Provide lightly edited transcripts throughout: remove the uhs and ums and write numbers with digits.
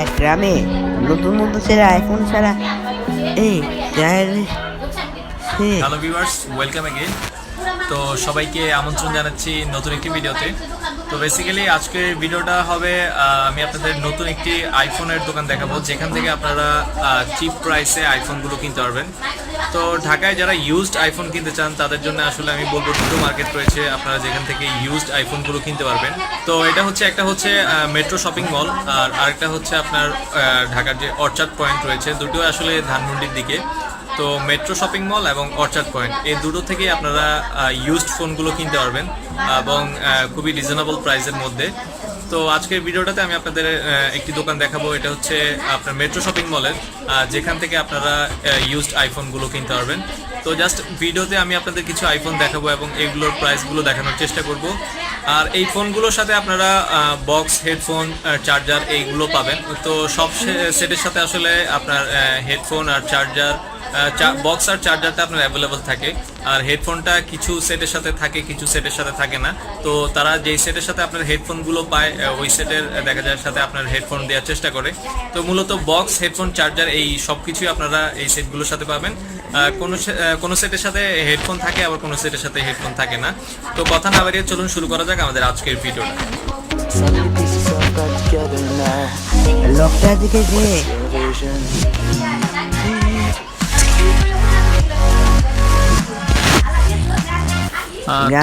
এক গ্রামে নতুন নতুন ছেলে আইফোন ছাড়া এই হ্যালো ভিউয়ার্স, ওয়েলকাম অ্যাগেন। তো সবাইকে আমন্ত্রণ জানাচ্ছি নতুন একটি ভিডিওতে। তো বেসিক্যালি আজকের ভিডিওটা হবে আমি আপনাদের নতুন একটি আইফোনের দোকান দেখাবো, যেখান থেকে আপনারা চিপ প্রাইসে আইফোনগুলো কিনতে পারবেন। তো ঢাকায় যারা ইউজড আইফোন কিনতে চান তাদের জন্য আসলে আমি বলবো দুটো মার্কেট রয়েছে, আপনারা যেখান থেকে ইউজড আইফোনগুলো কিনতে পারবেন। তো এটা হচ্ছে একটা হচ্ছে মেট্রো শপিং মল, আর আরেকটা হচ্ছে আপনার ঢাকার যে অর্চার্ড পয়েন্ট রয়েছে, দুটো আসলে ধানমন্ডির দিকে। তো মেট্রো শপিং মল এবং অর্চার্ড পয়েন্ট এই দুটো থেকে আপনারা ইউজড ফোনগুলো কিনতে পারবেন এবং খুবই রিজনেবল প্রাইসের মধ্যে। তো আজকের ভিডিওটাতে আমি আপনাদের একটি দোকান দেখাবো, এটা হচ্ছে আপনার মেট্রো শপিং মলের, যেখান থেকে আপনারা ইউজড আইফোনগুলো কিনতে পারবেন। তো জাস্ট ভিডিওতে আমি আপনাদের কিছু আইফোন দেখাবো এবং এগুলোর প্রাইসগুলো দেখানোর চেষ্টা করব। আর এই ফোনগুলোর সাথে আপনারা বক্স, হেডফোন, চার্জার এইগুলো পাবেন। তো সব সেটের সাথে আসলে আপনার হেডফোন আর চার্জার, বক্স আর চার্জারটা আপনার অ্যাভেলেবল থাকে। আর হেডফোনটা কিছু সেটের সাথে থাকে, কিছু সেটের সাথে থাকে না। তো তারা যেই সেটের সাথে আপনার হেডফোনগুলো পায় ওই সেটের দেখা যায় সাথে আপনার হেডফোন দেওয়ার চেষ্টা করে। তো মূলত বক্স, হেডফোন, চার্জার এই সব কিছুই আপনারা এই সেটগুলোর সাথে পাবেন। কোনো সেটের সাথে হেডফোন থাকে, আবার কোনো সেটের সাথে হেডফোন থাকে না। তো কথা না বাড়িয়ে চলুন শুরু করা যাক আমাদের আজকের ভিডিওটা। লোকটার দিকে যে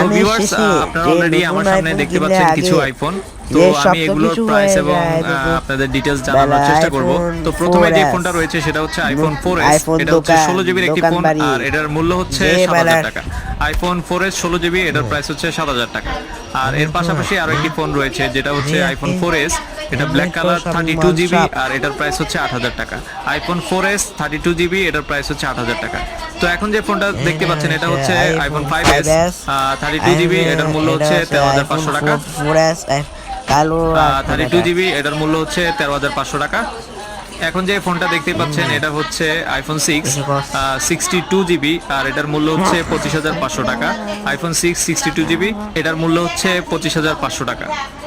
তো ভিউয়ার্স, আপনারা অলরেডি আমার সামনে দেখতে পাচ্ছেন কিছু আইফোন। তো আমি এগুলোর প্রাইস এবং আপনাদের ডিটেইলস জানানোর চেষ্টা করব। তো প্রথমে যে ফোনটা রয়েছে সেটা হচ্ছে আইফোন 4S। এটা হচ্ছে 16 জিবির একটি ফোন, আর এটার মূল্য হচ্ছে 7000 টাকা। আইফোন 4S 16 জিবি, এটার প্রাইস হচ্ছে 7000 টাকা। আর এর পাশাপাশি আরো একটি ফোন রয়েছে যেটা হচ্ছে আইফোন 4S, এটা ব্ল্যাক কালার 32 জিবি, আর এটার প্রাইস হচ্ছে 8000 টাকা। আইফোন 4S 32 জিবি, এটার প্রাইস হচ্ছে 8000 টাকা। তো এখন যে ফোনটা দেখতে পাচ্ছেন এটা হচ্ছে আইফোন 5S 32 জিবি, এটার মূল্য হচ্ছে 13500 টাকা। 32 জিবি, এটার মূল্য হচ্ছে 13500 টাকা। এখন যে ফোনটা দেখতে পাচ্ছেন এটা হচ্ছে আইফোন 6 62 জিবি, আর এটার মূল্য হচ্ছে 25500 টাকা। আইফোন 6 62 জিবি, এটার মূল্য হচ্ছে 25500 টাকা।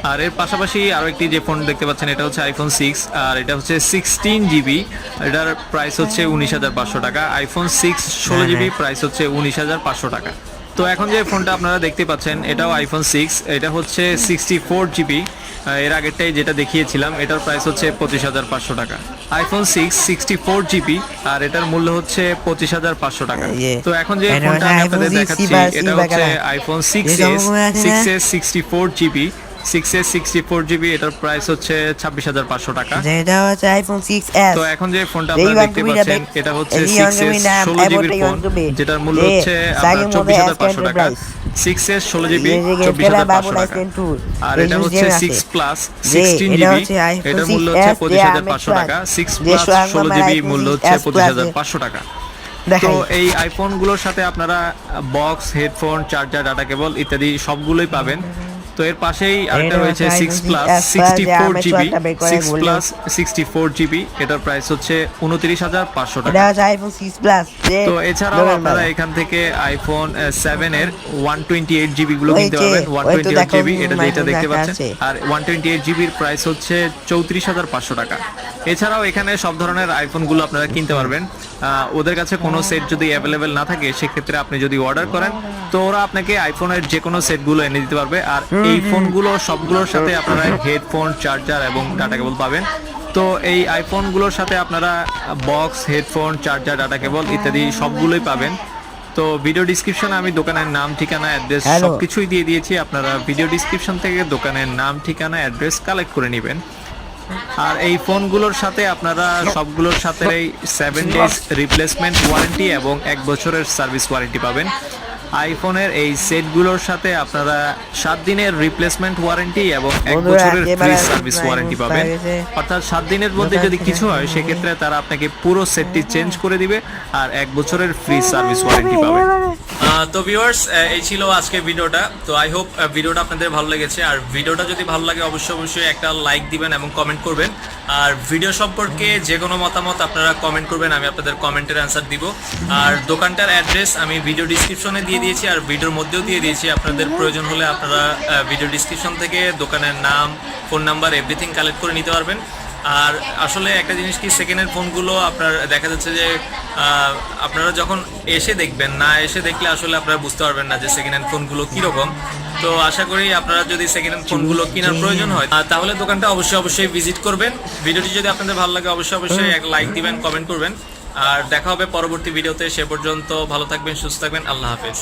আর এর পাশাপাশি আরো একটি যে ফোন দেখতে পাচ্ছেন এটা হচ্ছে আইফোন 6, আর এটা হচ্ছে 16 জিবি, এটার প্রাইস হচ্ছে 19500 টাকা। আইফোন 6 16 জিবি, প্রাইস হচ্ছে 19500 টাকা। তো এখন যে ফোনটা আপনারা দেখতে পাচ্ছেন এটাও আইফোন 6, এটা হচ্ছে 64 জিবি, এর আগেরটাই যেটা দেখিয়েছিলাম এটার প্রাইস হচ্ছে 25500 টাকা। আইফোন 6 64 জিবি, আর এটার মূল্য হচ্ছে 25500 টাকা। তো এখন যে ফোনটা আমি আপনাদের দেখাচ্ছি এটা হচ্ছে iPhone 6s 64 GB, 6s 64 GB, এটার প্রাইস হচ্ছে 26500 টাকা। যেটা হচ্ছে আইফোন 6s। তো এখন যে ফোনটা আপনারা দেখতে পাচ্ছেন এটা হচ্ছে 6s 16 জিবির ফোন, যেটার মূল্য হচ্ছে আপনার 24500 টাকা। 6s 16 জিবি 24500 টাকা। আর এটা হচ্ছে 6 প্লাস 16 জিবি, এটার মূল্য হচ্ছে 25500 টাকা। 6 প্লাস 16 জিবি মূল্য হচ্ছে 25500 টাকা। তো এই আইফোনগুলোর সাথে আপনারা box, headphone, charger, data cable ইত্যাদি সবগুলোই পাবেন। তো এর পাশেই আরেকটা রয়েছে 6 প্লাস 64 জিবি, 6 প্লাস 64 জিবি, এটার প্রাইস হচ্ছে 29500 টাকা। এটা হচ্ছে আইফোন 6 প্লাস। তো এছাড়াও আপনারা এখান থেকে আইফোন 7 এর 128 জিবি গুলো কিনতে পারবেন। 128 জিবি এটা যেটা দেখতে পাচ্ছেন, আর 128 জিবির প্রাইস হচ্ছে 34500 টাকা। এছাড়াও এখানে সব ধরনের আইফোনগুলো আপনারা কিনতে পারবেন। ওদের কাছে কোনো সেট যদি অ্যাভেলেবেল না থাকে সেক্ষেত্রে আপনি যদি অর্ডার করেন তো ওরা আপনাকে আইফোনের যে কোনো সেটগুলো এনে দিতে পারবে। আর এই ফোনগুলো সবগুলোর সাথে আপনারা হেডফোন, চার্জার এবং ডাটা কেবল পাবেন। তো এই আইফোনগুলোর সাথে আপনারা box, headphone, charger, data cable ইত্যাদি সবগুলোই পাবেন। তো ভিডিও ডিসক্রিপশনে আমি দোকানের নাম, ঠিকানা, অ্যাড্রেস সবকিছুই দিয়ে দিয়েছি। আপনারা ভিডিও ডিসক্রিপশন থেকে দোকানের নাম, ঠিকানা, অ্যাড্রেস কালেক্ট করে নেবেন। আর এই ফোনগুলোর সাথে আপনারা সবগুলোর সাথে 7 ডেজ রিপ্লেসমেন্ট ওয়ারেন্টি এবং 1 বছরের সার্ভিস ওয়ারেন্টি পাবেন। আইফোনের এই সেটগুলোর সাথে আপনারা 7 দিনের রিপ্লেসমেন্ট ওয়ারেন্টি এবং 1 বছরের ফ্রি সার্ভিস ওয়ারেন্টি পাবেন। অর্থাৎ 7 দিনের মধ্যে যদি কিছু হয় সেক্ষেত্রে তারা আপনাকে পুরো সেটটি চেঞ্জ করে দিবে আর 1 বছরের ফ্রি সার্ভিস ওয়ারেন্টি পাবেন। তো ভিউয়ার্স, এই ছিল আজকের ভিডিওটা। তো আই হোপ ভিডিওটা আপনাদের ভালো লেগেছে। আর ভিডিওটা যদি ভালো লাগে অবশ্যই একটা লাইক দিবেন এবং কমেন্ট করবেন। আর ভিডিও সম্পর্কে যে কোনো মতামত আপনারা কমেন্ট করবেন, আমি আপনাদের কমেন্টের অ্যান্সার দিব। আর দোকানটার অ্যাড্রেস আমি ভিডিও ডিসক্রিপশনে দিয়ে দিয়েছি আর ভিডিওর মধ্যেও দিয়ে দিয়েছি। আপনাদের প্রয়োজন হলে আপনারা ভিডিও ডিসক্রিপশন থেকে দোকানের নাম, ফোন নাম্বার, এভরিথিং কালেক্ট করে নিতে পারবেন। আর আসলে একটা জিনিস কি, সেকেন্ড হ্যান্ড ফোনগুলো আপনার দেখা যাচ্ছে যে আপনারা যখন এসে দেখবেন, না এসে দেখলে আসলে আপনারা বুঝতে পারবেন না যে সেকেন্ড হ্যান্ড ফোনগুলো কীরকম। তো আশা করি আপনারা যদি সেকেন্ড হ্যান্ড ফোনগুলো কেনার প্রয়োজন হয় তাহলে দোকানটা অবশ্যই ভিজিট করবেন। ভিডিওটি যদি আপনাদের ভালো লাগে অবশ্যই এক লাইক দিবেন, কমেন্ট করবেন। আর দেখা হবে পরবর্তী ভিডিওতে। সে পর্যন্ত ভালো থাকবেন, সুস্থ থাকবেন। আল্লাহ হাফেজ।